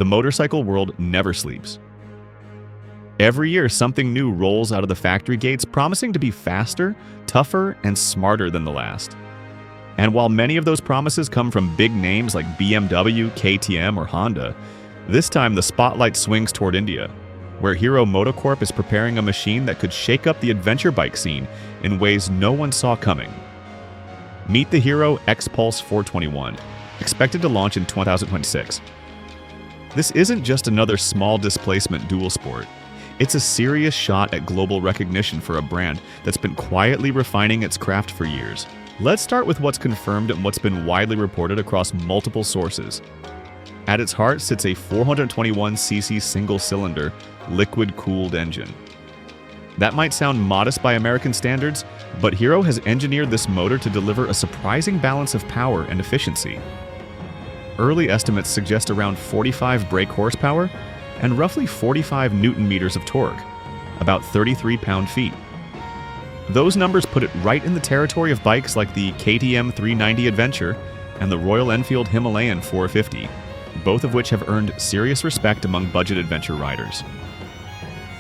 the motorcycle world never sleeps. Every year, something new rolls out of the factory gates promising to be faster, tougher, and smarter than the last. And while many of those promises come from big names like BMW, KTM, or Honda, this time the spotlight swings toward India, where Hero MotoCorp is preparing a machine that could shake up the adventure bike scene in ways no one saw coming. Meet the Hero Xpulse 421, expected to launch in 2026. This isn't just another small displacement dual sport. It's a serious shot at global recognition for a brand that's been quietly refining its craft for years. Let's start with what's confirmed and what's been widely reported across multiple sources. At its heart sits a 421cc single-cylinder, liquid-cooled engine. That might sound modest by American standards, but Hero has engineered this motor to deliver a surprising balance of power and efficiency. Early estimates suggest around 45 brake horsepower and roughly 45 Newton-meters of torque, about 33 pound-feet. Those numbers put it right in the territory of bikes like the KTM 390 Adventure and the Royal Enfield Himalayan 450, both of which have earned serious respect among budget adventure riders.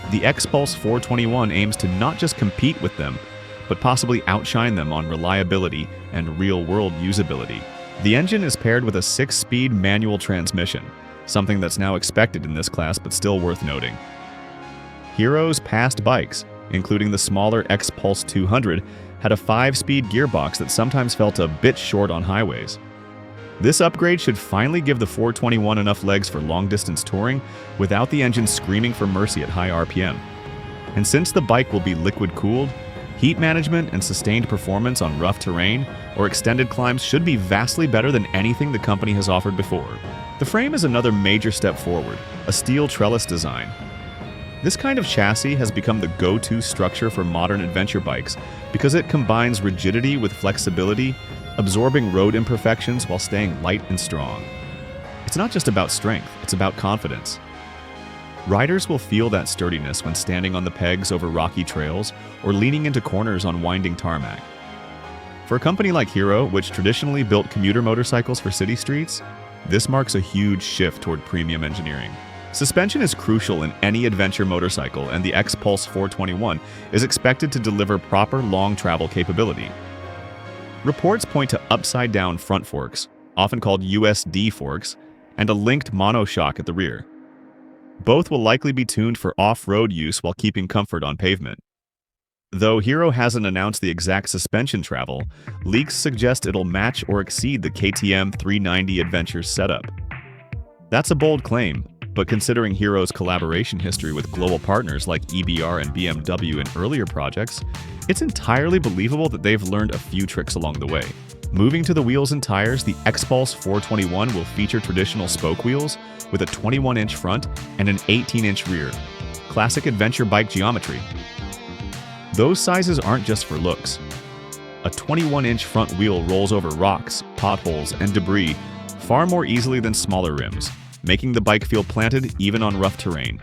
The Xpulse 421 aims to not just compete with them, but possibly outshine them on reliability and real-world usability. The engine is paired with a 6-speed manual transmission, something that's now expected in this class but still worth noting. Hero's past bikes, including the smaller Xpulse 200, had a 5-speed gearbox that sometimes felt a bit short on highways. This upgrade should finally give the 421 enough legs for long-distance touring without the engine screaming for mercy at high RPM. And since the bike will be liquid-cooled, heat management and sustained performance on rough terrain or extended climbs should be vastly better than anything the company has offered before. The frame is another major step forward, a steel trellis design. This kind of chassis has become the go-to structure for modern adventure bikes because it combines rigidity with flexibility, absorbing road imperfections while staying light and strong. It's not just about strength, it's about confidence. Riders will feel that sturdiness when standing on the pegs over rocky trails or leaning into corners on winding tarmac. For a company like Hero, which traditionally built commuter motorcycles for city streets, this marks a huge shift toward premium engineering. Suspension is crucial in any adventure motorcycle, and the Xpulse 421 is expected to deliver proper long travel capability. Reports point to upside-down front forks, often called USD forks, and a linked monoshock at the rear. Both will likely be tuned for off-road use while keeping comfort on pavement. Though Hero hasn't announced the exact suspension travel, leaks suggest it'll match or exceed the KTM 390 Adventure's setup. That's a bold claim, but considering Hero's collaboration history with global partners like EBR and BMW in earlier projects, it's entirely believable that they've learned a few tricks along the way. Moving to the wheels and tires, the Xpulse 421 will feature traditional spoke wheels with a 21-inch front and an 18-inch rear. Classic adventure bike geometry. Those sizes aren't just for looks. A 21-inch front wheel rolls over rocks, potholes, and debris far more easily than smaller rims, making the bike feel planted even on rough terrain.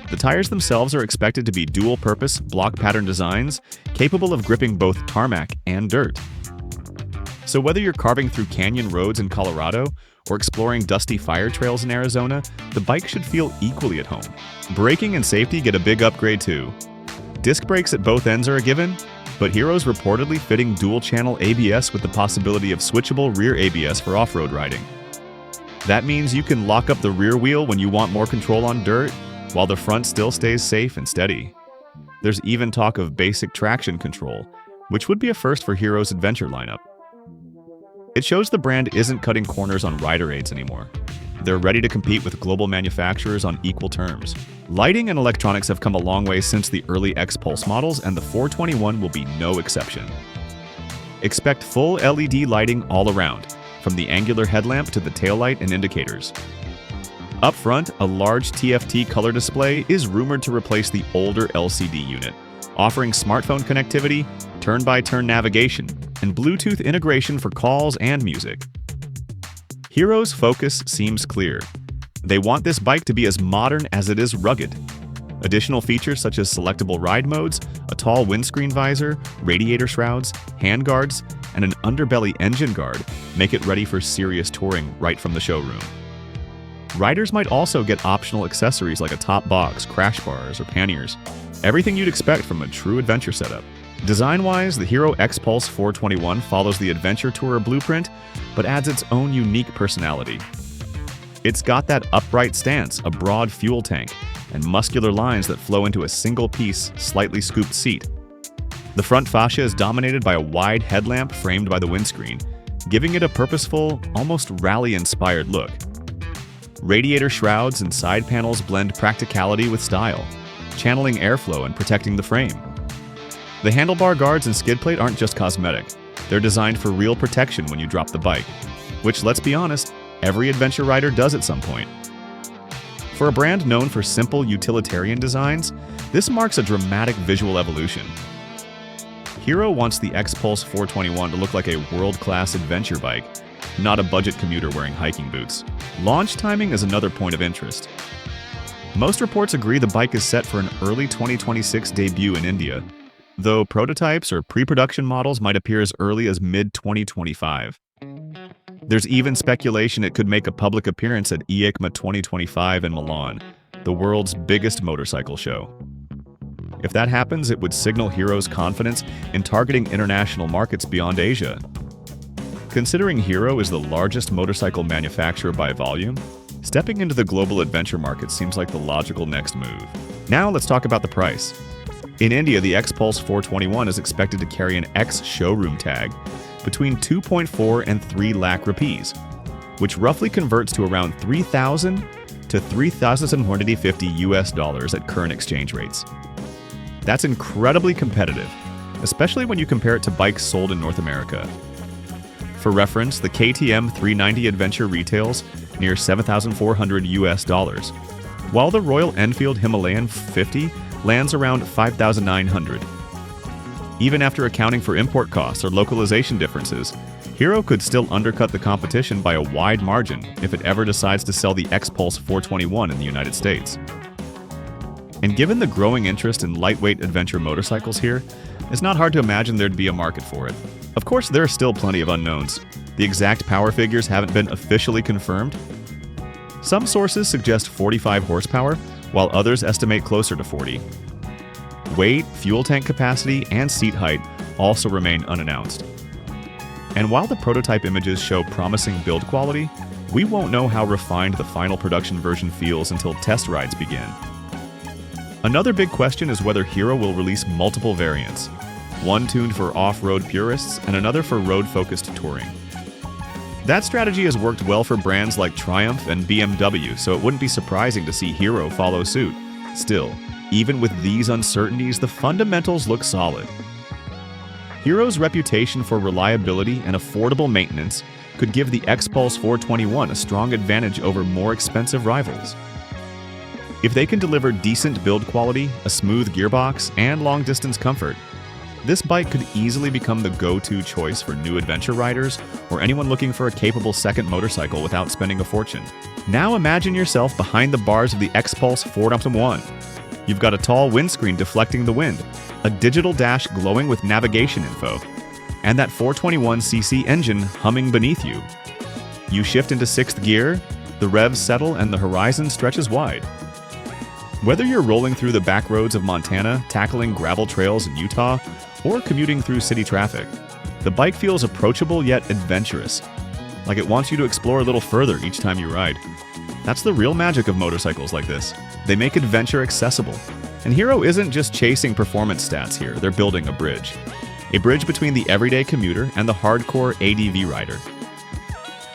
The tires themselves are expected to be dual-purpose, block pattern designs capable of gripping both tarmac and dirt. So whether you're carving through canyon roads in Colorado or exploring dusty fire trails in Arizona, the bike should feel equally at home. Braking and safety get a big upgrade too. Disc brakes at both ends are a given, but Hero's reportedly fitting dual-channel ABS with the possibility of switchable rear ABS for off-road riding. That means you can lock up the rear wheel when you want more control on dirt, while the front still stays safe and steady. There's even talk of basic traction control, which would be a first for Hero's adventure lineup. It shows the brand isn't cutting corners on rider aids anymore. They're ready to compete with global manufacturers on equal terms. Lighting and electronics have come a long way since the early Xpulse models, and the 421 will be no exception. Expect full LED lighting all around, from the angular headlamp to the taillight and indicators. Up front, a large TFT color display is rumored to replace the older LCD unit, offering smartphone connectivity, turn-by-turn navigation, and Bluetooth integration for calls and music. Hero's focus seems clear. They want this bike to be as modern as it is rugged. Additional features such as selectable ride modes, a tall windscreen visor, radiator shrouds, handguards, and an underbelly engine guard make it ready for serious touring right from the showroom. Riders might also get optional accessories like a top box, crash bars, or panniers. Everything you'd expect from a true adventure setup. Design-wise, the Hero Xpulse 421 follows the Adventure Tourer blueprint, but adds its own unique personality. It's got that upright stance, a broad fuel tank, and muscular lines that flow into a single-piece, slightly scooped seat. The front fascia is dominated by a wide headlamp framed by the windscreen, giving it a purposeful, almost rally-inspired look. Radiator shrouds and side panels blend practicality with style, channeling airflow and protecting the frame. The handlebar guards and skid plate aren't just cosmetic. They're designed for real protection when you drop the bike, which, let's be honest, every adventure rider does at some point. For a brand known for simple utilitarian designs, this marks a dramatic visual evolution. Hero wants the Xpulse 421 to look like a world-class adventure bike, not a budget commuter wearing hiking boots. Launch timing is another point of interest. Most reports agree the bike is set for an early 2026 debut in India, though prototypes or pre-production models might appear as early as mid-2025. There's even speculation it could make a public appearance at EICMA 2025 in Milan, the world's biggest motorcycle show. If that happens, it would signal Hero's confidence in targeting international markets beyond Asia. Considering Hero is the largest motorcycle manufacturer by volume, stepping into the global adventure market seems like the logical next move. Now let's talk about the price. In India, the Xpulse 421 is expected to carry an X showroom tag between 2.4 and 3 lakh rupees, which roughly converts to around 3,000 to 3,750 US dollars at current exchange rates. That's incredibly competitive, especially when you compare it to bikes sold in North America. For reference, the KTM 390 Adventure retails near 7,400 US dollars, while the Royal Enfield Himalayan 50 lands around 5,900. Even after accounting for import costs or localization differences, Hero could still undercut the competition by a wide margin if it ever decides to sell the Xpulse 421 in the United States. And given the growing interest in lightweight adventure motorcycles here, it's not hard to imagine there'd be a market for it. Of course, there are still plenty of unknowns. The exact power figures haven't been officially confirmed. Some sources suggest 45 horsepower, while others estimate closer to 40. Weight, fuel tank capacity, and seat height also remain unannounced. And while the prototype images show promising build quality, we won't know how refined the final production version feels until test rides begin. Another big question is whether Hero will release multiple variants, one tuned for off-road purists and another for road-focused touring. That strategy has worked well for brands like Triumph and BMW, so it wouldn't be surprising to see Hero follow suit. Still, even with these uncertainties, the fundamentals look solid. Hero's reputation for reliability and affordable maintenance could give the Xpulse 421 a strong advantage over more expensive rivals. If they can deliver decent build quality, a smooth gearbox, and long-distance comfort, this bike could easily become the go-to choice for new adventure riders or anyone looking for a capable second motorcycle without spending a fortune. Now imagine yourself behind the bars of the Xpulse 421. You've got a tall windscreen deflecting the wind, a digital dash glowing with navigation info, and that 421cc engine humming beneath you. You shift into 6th gear, the revs settle, and the horizon stretches wide. Whether you're rolling through the back roads of Montana, tackling gravel trails in Utah, or commuting through city traffic, the bike feels approachable yet adventurous, like it wants you to explore a little further each time you ride. That's the real magic of motorcycles like this. They make adventure accessible. And Hero isn't just chasing performance stats here, they're building a bridge. A bridge between the everyday commuter and the hardcore ADV rider.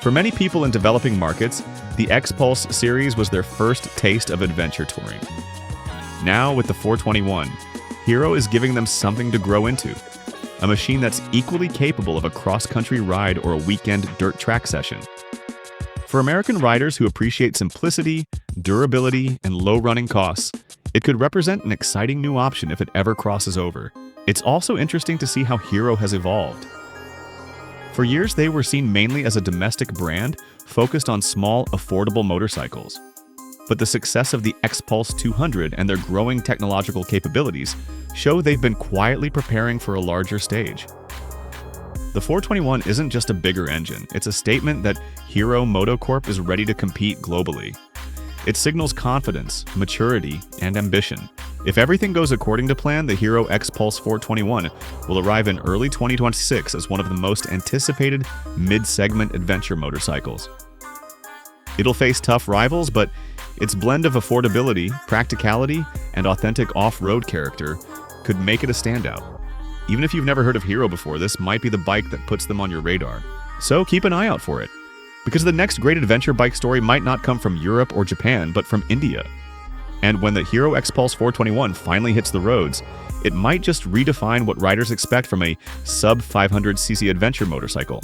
For many people in developing markets, the Xpulse series was their first taste of adventure touring. Now, with the 421, Hero is giving them something to grow into. A machine that's equally capable of a cross-country ride or a weekend dirt track session. For American riders who appreciate simplicity, durability, and low running costs, it could represent an exciting new option if it ever crosses over. It's also interesting to see how Hero has evolved. For years, they were seen mainly as a domestic brand focused on small, affordable motorcycles. But the success of the Xpulse 200 and their growing technological capabilities show they've been quietly preparing for a larger stage. The 421 isn't just a bigger engine, it's a statement that Hero MotoCorp is ready to compete globally. It signals confidence, maturity, and ambition. If everything goes according to plan, the Hero Xpulse 421 will arrive in early 2026 as one of the most anticipated mid-segment adventure motorcycles. It'll face tough rivals, but its blend of affordability, practicality, and authentic off-road character could make it a standout. Even if you've never heard of Hero before, this might be the bike that puts them on your radar. So keep an eye out for it, because the next great adventure bike story might not come from Europe or Japan, but from India. And when the Hero Xpulse 421 finally hits the roads, it might just redefine what riders expect from a sub-500cc adventure motorcycle.